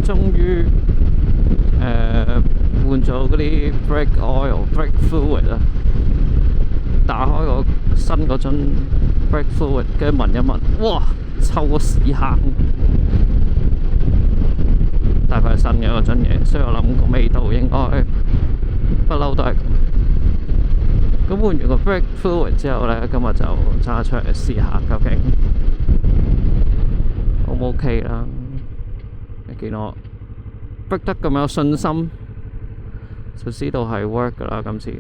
終於換咗嗰啲 brake oil、brake fluid 啊，打開個新嗰樽 brake fluid，跟住聞一聞，哇，臭個屎坑！大概係新嘅嗰樽嘢，所以我諗個味道應該不嬲都係咁。咁換完個 brake fluid 之後呢，今日就揸出嚟試下究竟O 唔 OK 啦。你見我逼得咁有信心，就知道係 work 噶啦。今次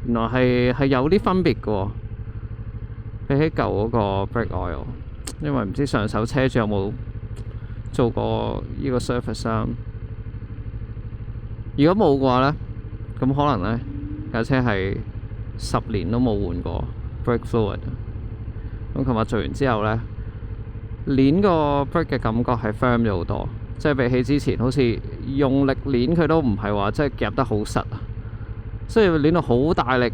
原來係有啲分別嘅喎，比起舊嗰個 brake oil。因為唔知上手車主有冇做過呢個 service 啊？如果冇嘅話呢，咁可能呢架車係10年都冇換過 brake fluid。咁琴日做完之後呢，攣個 brake 嘅感覺係 firm 咗好多，即係比起之前好似用力攣佢都唔係話即係夾得好實啊，所以攣到好大力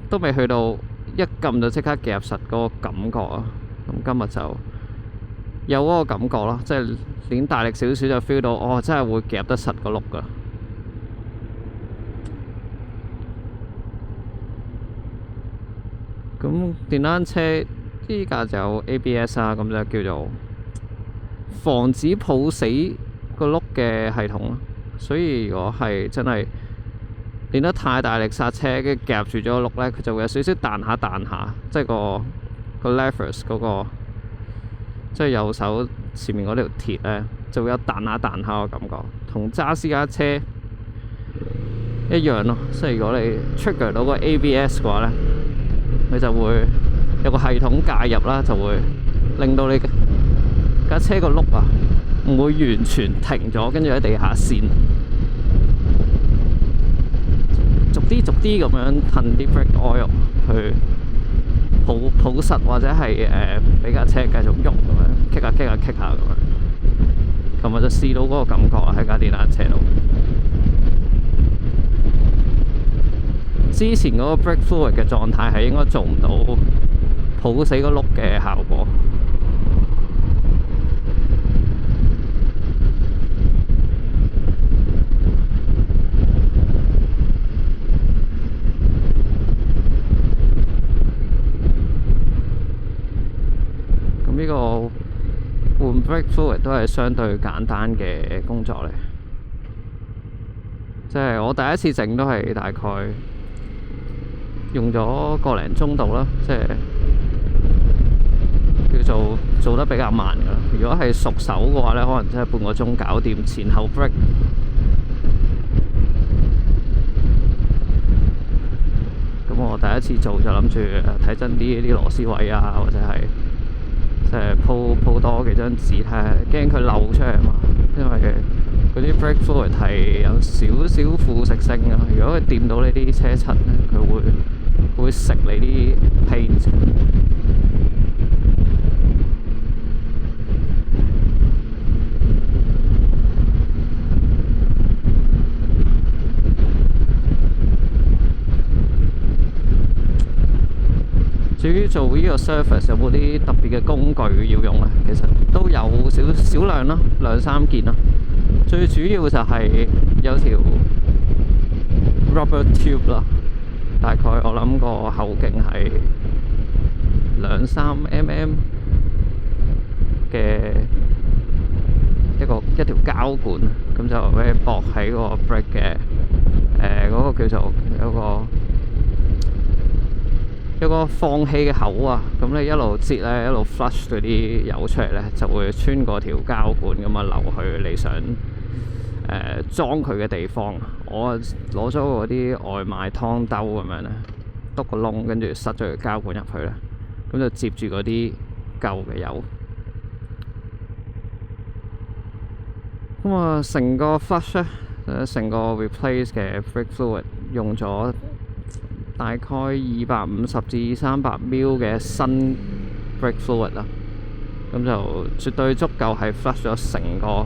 都未去到一撳就即刻夾實嗰個感覺啊。咁今日就有嗰個感覺咯，即係攣大力少少就 feel 到哦，真係會夾得實個轆噶。咁電單車依架就有 ABS 啊，咁就叫做防止抱死個轆嘅系統咯。所以如果係真係練得太大力剎車，跟住夾住咗個轆呢，佢就會有少少彈下彈下，即係個 levers 嗰個，即係右手前面嗰條鐵呢，就會有彈下彈下嘅感覺，同揸私家車一樣咯。即係如果你 trigger 到個 ABS 嘅話呢，佢就會有個系統介入啦，就會令到你架車個轆啊唔會完全停咗，跟住喺地下跣，逐啲咁樣噴啲 brake oil 去抱實，或者係俾架車繼續喐咁樣，kick 下咁樣。琴日就試到嗰個感覺啊，喺架電單車度。之前嗰個 brake fluid 嘅狀態係應該做唔到抱死個轆嘅效果。咁呢個換 brake fluid 都係相對簡單嘅工作嚟，即係我第一次整都係大概用咗個零鐘度啦，即係叫做得比較慢噶啦。如果係熟手嘅話呢，可能真係半個鐘搞掂前後 brake。咁我第一次做就諗住睇真啲螺絲位啊，或者係即係鋪多幾張紙睇下，驚佢漏出嚟嘛。因為嗰啲 brake fluid 係有少少腐蝕性啊，如果佢掂到呢啲車漆咧，佢會食你啲 paint。至於做呢個 service 有冇啲特別嘅工具要用咧？其實都有少量啦，2-3件啦。最主要就係有條 rubber tube 啦，大概我諗個口徑係2-3mm 嘅一條膠管，咁就俾你駁喺個 brake 嘅嗰個叫做有個放氣嘅口啊，咁你一路擠咧，一路 flush 嗰啲油出嚟咧，就會穿過條膠管咁啊流去你想裝佢嘅地方。我攞咗嗰啲外賣湯兜咁樣咧，篤個窿，跟住塞咗條膠管入去咧，咁就接住嗰啲舊嘅油。咁啊，成個 flush 咧，成個 replace 嘅 brake fluid 用咗大概250至300ml 嘅新 brake fluid 啦，咁就絕對足夠係 flush 咗成個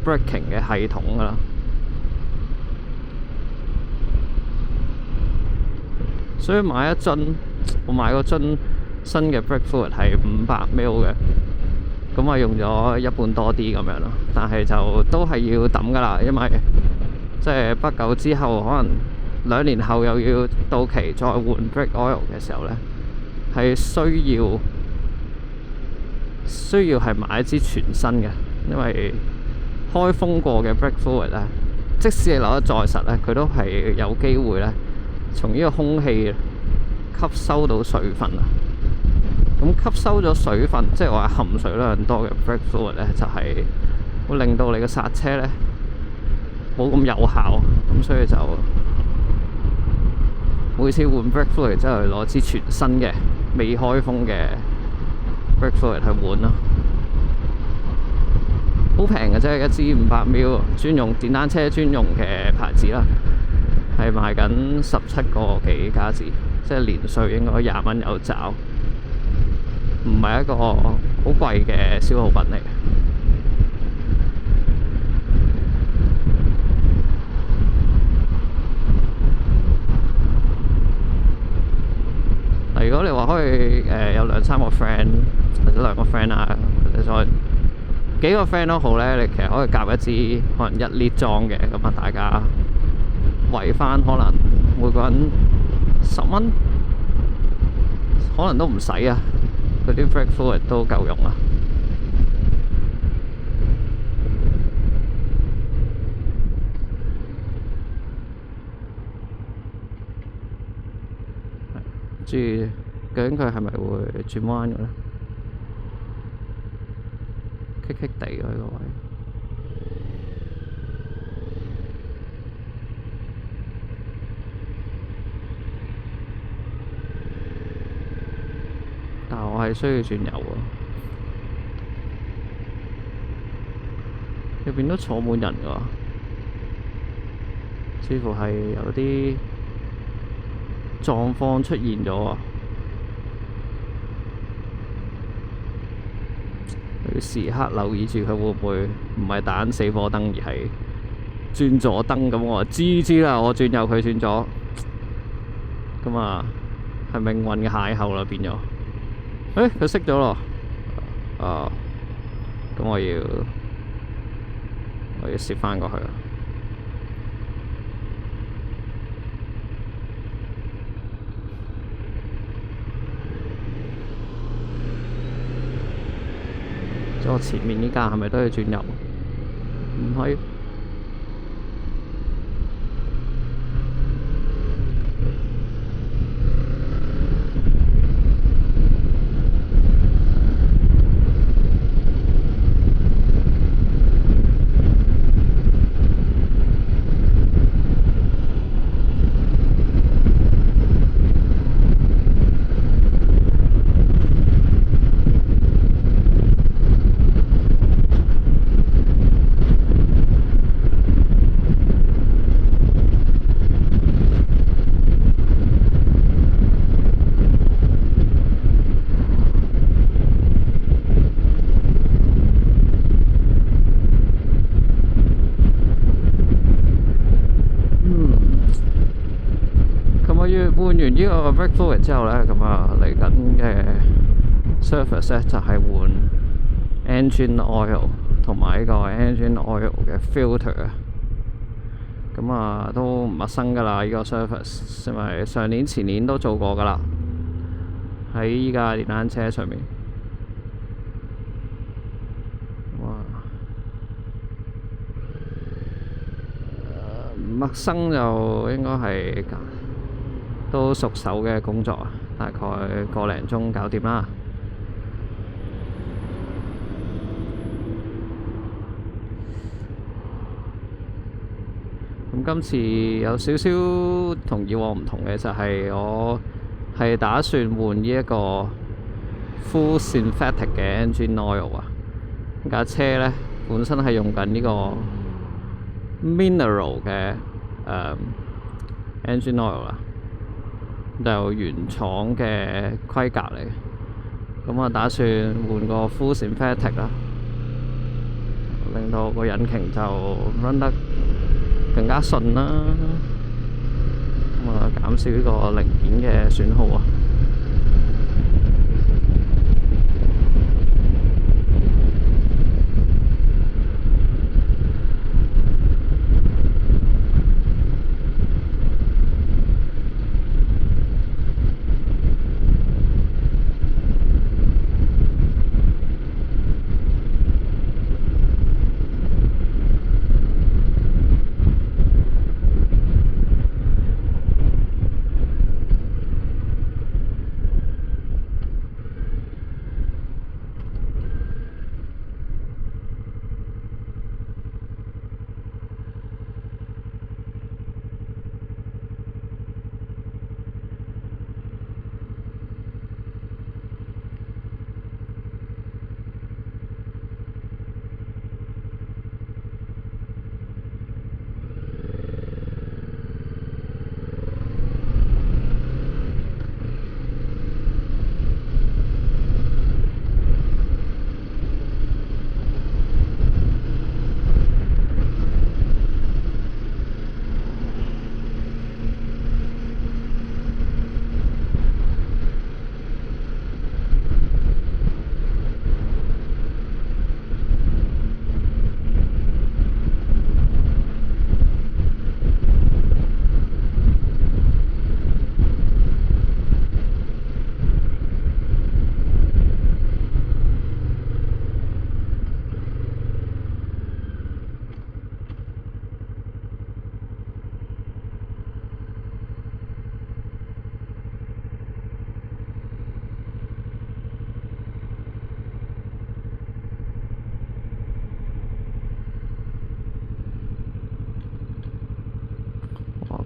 braking 嘅系統噶啦。所以買一樽，我買個樽新嘅 brake fluid 係500ml 嘅，咁啊用咗一半多啲咁樣咯。但係就都係要抌噶啦，因為即係不久之後，可能2年後又要到期再換 brake oil 嘅時候呢，係需要係買一支全新嘅，因為開封過嘅 brake fluid 呢，即使你留得再實呢，佢都係有機會呢，從呢個空氣吸收到水分啊。咁吸收咗水分，即係話含水量多嘅 brake fluid 呢，就係會令到你嘅剎車呢冇咁有效。咁所以就每次換 brake fluid 之後攞支全新嘅未開封嘅 brake fluid 去換咯。好平嘅啫，一支500ml，專用電單車專用嘅牌子啦，係賣緊17個幾加紙，即係連稅應該20蚊有找，唔係一個好貴嘅消耗品嚟嘅。如果你話可以有2-3個 friend 或者2個 friend 啊，或者再幾個 friend 都好咧，你其實可以夾一支可能1litre裝嘅，咁啊大家圍翻可能每個人10蚊，可能都唔使啊，嗰啲 brake fluid 都夠用啊。注意究竟佢係咪會轉彎嘅咧？棘棘地嘅呢個位，但係我係需要轉油喎。入邊都坐滿人㗎，似乎係有啲狀況出現咗啊！要時刻留意住佢會唔會唔係打緊死火燈，而係轉左燈咁。我知啦，我轉右佢轉左，咁啊係命運嘅邂逅啦，變咗。佢熄咗咯。咁我要攝翻過去啦。我前面呢架係咪都要轉右？唔係。換完呢個 brake fluid 之後呢，咁啊嚟緊嘅 service 呢就係換 engine oil 同埋呢個 engine oil 嘅 filter 啊。咁啊都唔陌生噶啦，呢個 service， 因為上年前年都做過噶啦，喺依家電單車上面。唔陌生就應該係都熟手嘅工作啊，大概個零鐘搞掂啦。咁今次有少少同以往唔同嘅就係我係打算換呢一個 full synthetic 嘅 engine oil 啊。架車呢本身係用緊呢個 mineral 嘅engine oil 啦。就原廠嘅規格嚟，咁啊打算換個 full synthetic 啦，令到個引擎就 run 得更加順啦，咁啊減少呢個零件嘅損耗啊。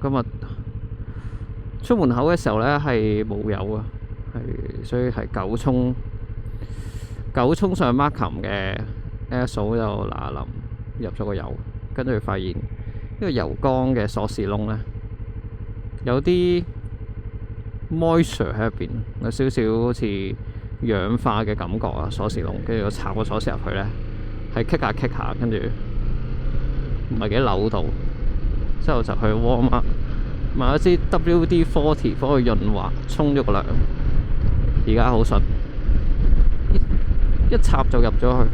今日出門口嘅時候呢係冇油啊，所以係九衝上 Markham 嘅 Air 數就嗱臨入咗個油，跟住發現呢個油缸嘅鎖匙窿呢，有啲 moisture 喺入邊，有少少好似氧化嘅感覺啊，鎖匙窿，跟住我插個鎖匙入去呢，係棘下棘下，跟住唔係幾扭到，之後就去 Walmart 買咗支 WD-40幫佢潤滑，沖咗個涼，而家好順，一插就入咗去。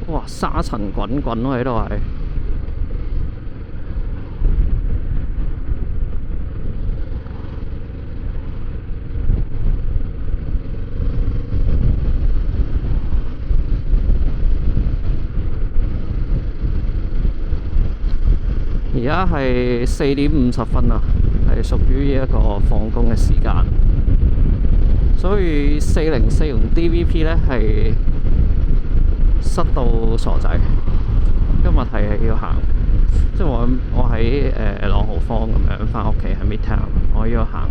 哇！沙塵滾滾咯，喺度係。而家係4:50啊，係屬於一個放工嘅時間，所以404同 DVP 呢係塞到傻仔。今日係要行，即係我喺朗豪坊咁樣返屋企喺 Midtown， 我要行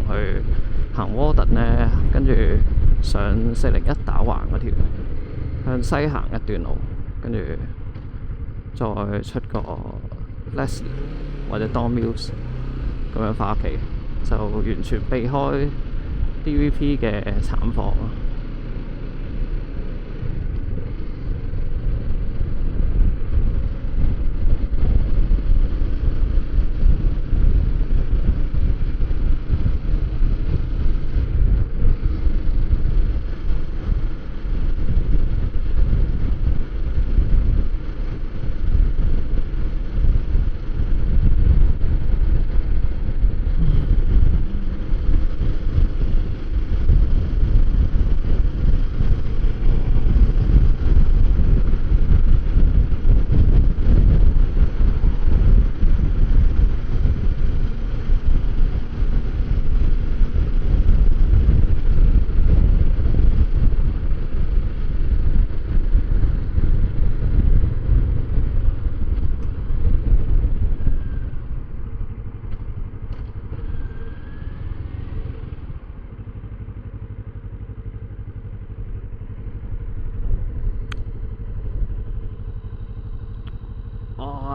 Warden 呢，跟住上401打橫嗰條，向西行一段路，跟住再出個 Leslie 或者 Don Mills 咁樣返屋企，就完全避開 DVP 嘅慘況。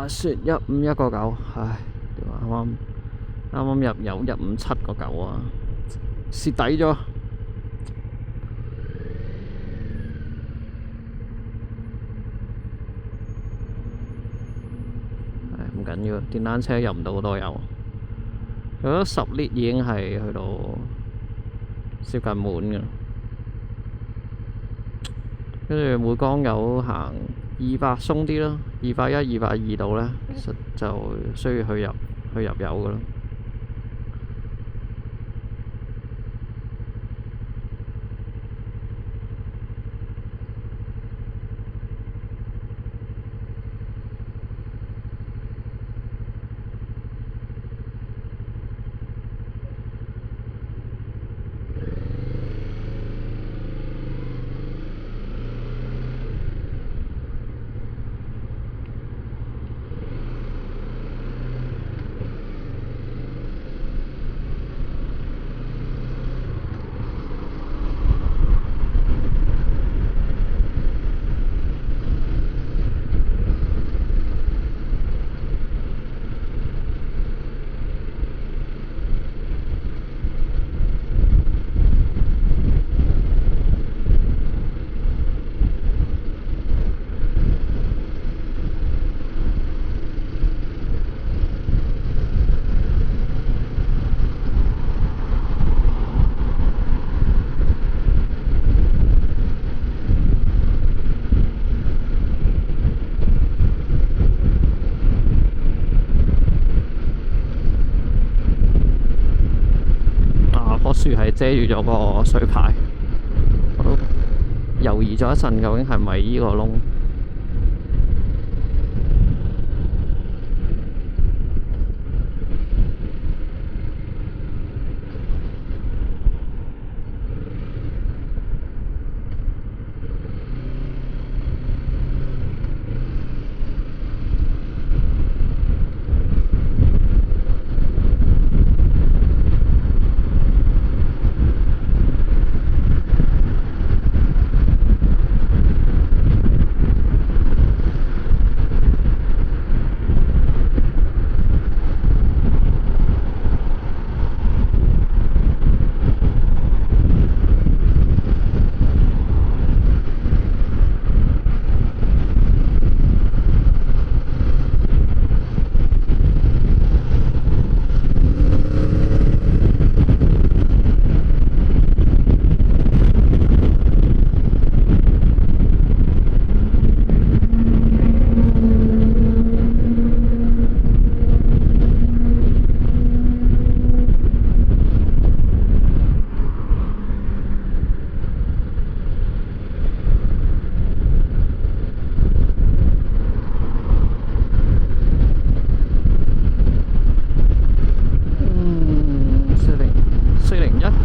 雪151.9，唉，啱啱入油157.9啊，蝕底咗。唔緊要，電單車入唔到好多油，有咗10 lit 已經係去到接近滿嘅，跟住每缸油行200鬆啲啦，210、220度咧，其實就需要去入油噶啦。樹係遮住咗個水牌，我都猶豫咗一陣，究竟係咪依個窿？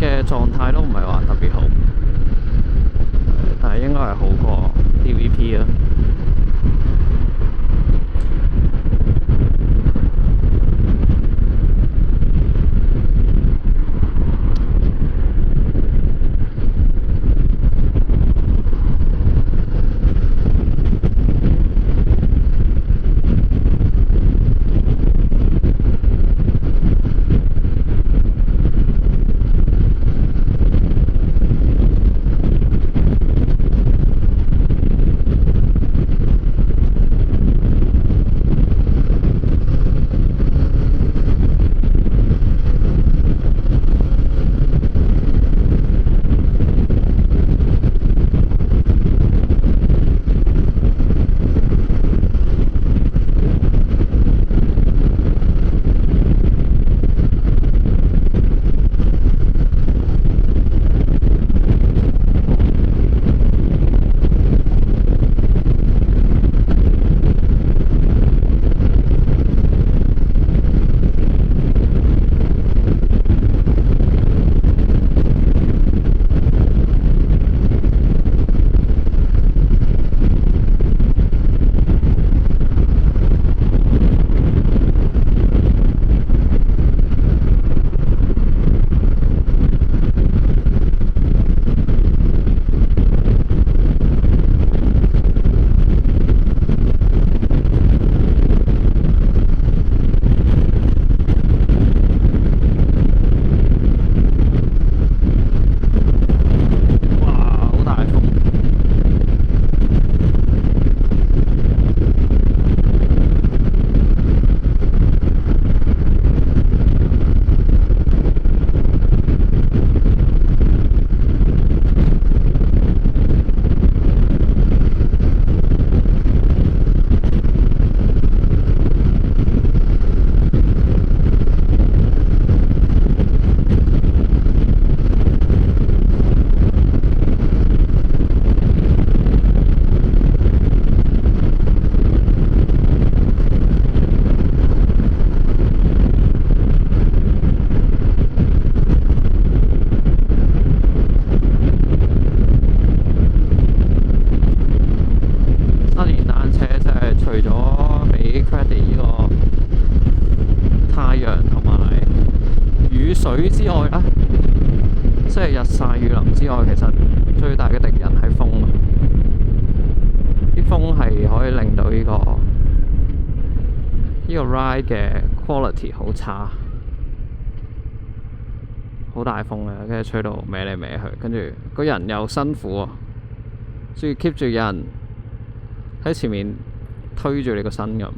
嘅狀態都唔係話特別好，但係應該係好過 DVP 啊。水之外啊，即係日曬雨淋之外，其實最大嘅敵人係風啊！啲風係可以令到呢個 ride 嘅 quality 好差，好大風啊，跟住吹到歪嚟歪去，跟住個人又辛苦啊，所以 keep 住有人喺前面推住你個身咁。